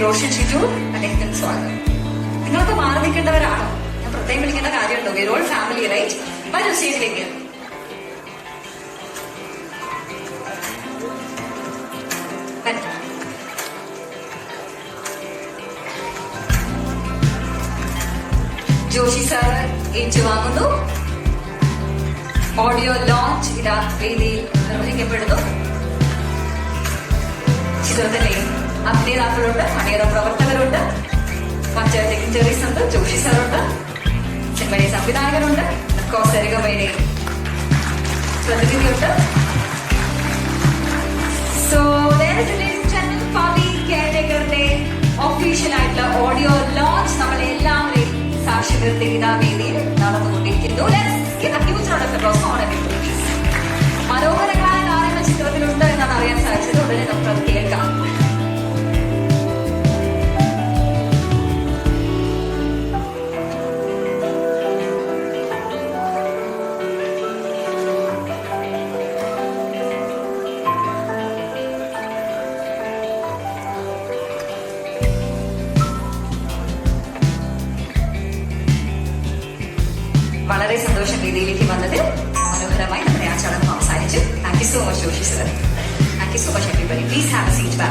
റോഷൻ ഷിജു അദ്ദേഹത്തിന് സ്വാഗതം. നിങ്ങളൊക്കെ മാറി നിൽക്കേണ്ടവരാണോ? ഞാൻ പ്രത്യേകം വിളിക്കേണ്ട കാര്യമുണ്ടോ? We all family right. വരൂ സ്റ്റേജിലേക്ക്. ജോഷി സാർ ഏറ്റുവാങ്ങുന്നു. ഓഡിയോ ലോഞ്ച് ഇതാ വേദിയിൽ നിർവഹിക്കപ്പെടുന്നു. ചിത്രത്തിലെ അഭിനേതാക്കളുണ്ട്, അണിയറ പ്രവർത്തകരുണ്ട്, മറ്റ് ഡിഗ്നിറ്ററീസ് ഉണ്ട്, ജോഷി സാറുണ്ട്, സിനിമയിലെ സംവിധായകരുണ്ട്, സരിഗമയിലെ പ്രതിനിധിയുണ്ട്. സോ ഫാബി കെയർടേക്കറിന്റെ ഒഫീഷ്യൽ ആയിട്ടുള്ള ഓഡിയോ ലോഞ്ച് നമ്മളെ എല്ലാവരെയും സാക്ഷി നിർത്തി ഇതാ വേദിയിൽ നടന്നുകൊണ്ടിരിക്കുന്നു. മനോഹരങ്ങളായ കാര്യങ്ങൾ ചിത്രത്തിലുണ്ട് എന്നാണ് അറിയാൻ സാധിച്ചത്. ഉടനെ നമുക്കത് കേൾക്കാം. വളരെ സന്തോഷം വേദിയിലേക്ക് വന്നതിൽ. മനോഹരമായി നമ്മുടെ ആ ചടങ്ങ് അവസാനിച്ചു. Thank you so much Joshi sir. Thank you so much everybody. Please have a seat back.